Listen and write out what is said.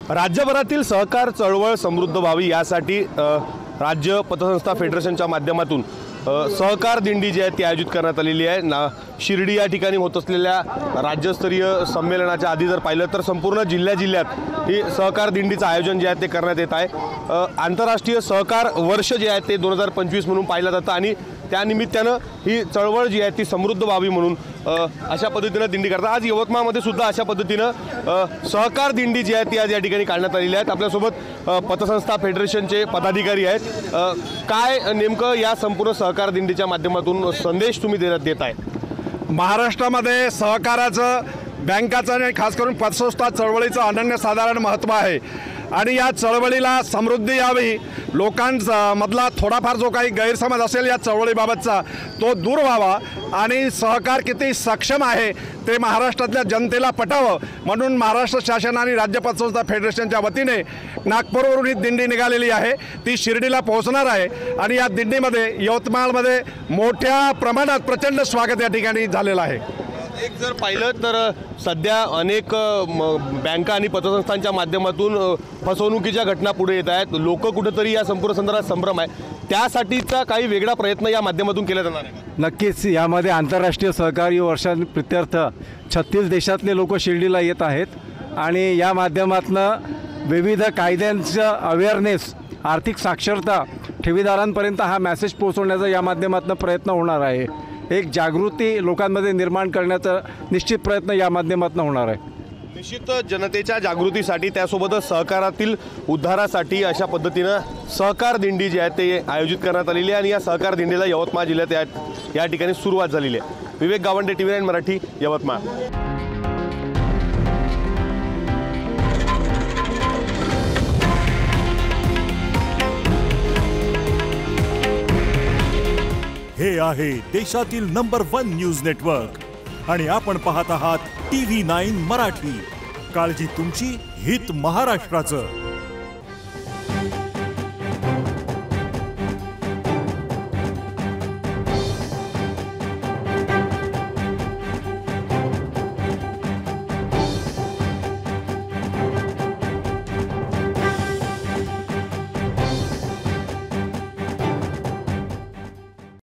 राज्यभरातील सहकार चळवळ समृद्ध व्हावी यासाठी राज्य पतसंस्था फेडरेशनच्या माध्यमातून सहकार दिंडी जी आहे ती आयोजित करण्यात आलेली आहे। शिर्डी या ठिकाणी होत असलेल्या राज्यस्तरीय संमेलनाच्या आधी जर पाहिलं तर संपूर्ण जिल्ह्यात ही सहकार दिंडीचं आयोजन जे आहे ते करण्यात येत आहे। आंतरराष्ट्रीय सहकार वर्ष जे आहे ते 2025 म्हणून पाहिलं जातं आणि त्यानिमित्तानं ही चळवळ जी आहे ती समृद्ध व्हावी म्हणून अशा पद्धतीनं दिंडी करतात। आज यवतमाळमध्ये सुद्धा अशा पद्धतीनं सहकार दिंडी जी आहे ती आज या ठिकाणी काढण्यात आलेली आहे। आपल्यासोबत पतसंस्था फेडरेशनचे पदाधिकारी आहेत। काय नेमकं या संपूर्ण सहकार दिंडीच्या माध्यमातून संदेश तुम्ही देत आहे? महाराष्ट्रामध्ये सहकाराचं, बँकाचं आणि खास करून पतसंस्था चळवळीचं अनन्यसाधारण महत्त्व आहे आणि या चळवळीला समृद्धी यावी, लोकांमधला थोडाफार जो काही गैरसमज असेल या चळवळीबाबतचा तो दूर व्हावा आणि सहकार किती सक्षम आहे ते महाराष्ट्रातल्या जनतेला पटावं म्हणून महाराष्ट्र शासन आणि राज्य पतसंस्था फेडरेशनच्या वतीने नागपूरवरून ही दिंडी निघालेली आहे। ती शिर्डीला पोहोचणार आहे आणि या दिंडीमध्ये यवतमाळमध्ये मोठ्या प्रमाणात प्रचंड स्वागत या ठिकाणी झालेलं आहे। एक जर पाहिलं तर सध्या अनेक बँका आणि पतसंस्थांच्या माध्यमातून फसवणुकीच्या घटना पुढे येत आहेत। लोक कुठेतरी या संपूर्ण संदर्भात संभ्रम आहे, त्यासाठीचा काही वेगळा प्रयत्न या माध्यमातून केला जाणार आहे? नक्कीच यामध्ये आंतरराष्ट्रीय सहकारी वर्षाप्रित्यर्थ 36 देशातले लोक शिर्डीला येत आहेत आणि या माध्यमातून विविध कायद्यांचं अवेअरनेस, आर्थिक साक्षरता ठेवीदारांपर्यंत हा मेसेज पोहोचवण्याचा या माध्यमातून प्रयत्न होणार आहे। एक जागृती लोकांमध्ये निर्माण करण्याचा निश्चित प्रयत्न या माध्यमातून होणार आहे। निश्चित जनतेच्या जागृतीसाठी त्यासोबतच सहकारातील उद्धारासाठी अशा पद्धतीनं सहकार दिंडी जी आहे ते आयोजित करण्यात आलेली आहे आणि या सहकार दिंडीला यवतमाळ जिल्ह्यात या ठिकाणी सुरुवात झालेली आहे। विवेक गावंडे, TV9 मराठी, यवतमाळ। हे आहे देशातील नंबर 1 न्यूज नेटवर्क आणि आपण पाहत आहात TV9 मराठी। काळजी तुमची, हित महाराष्ट्राचं।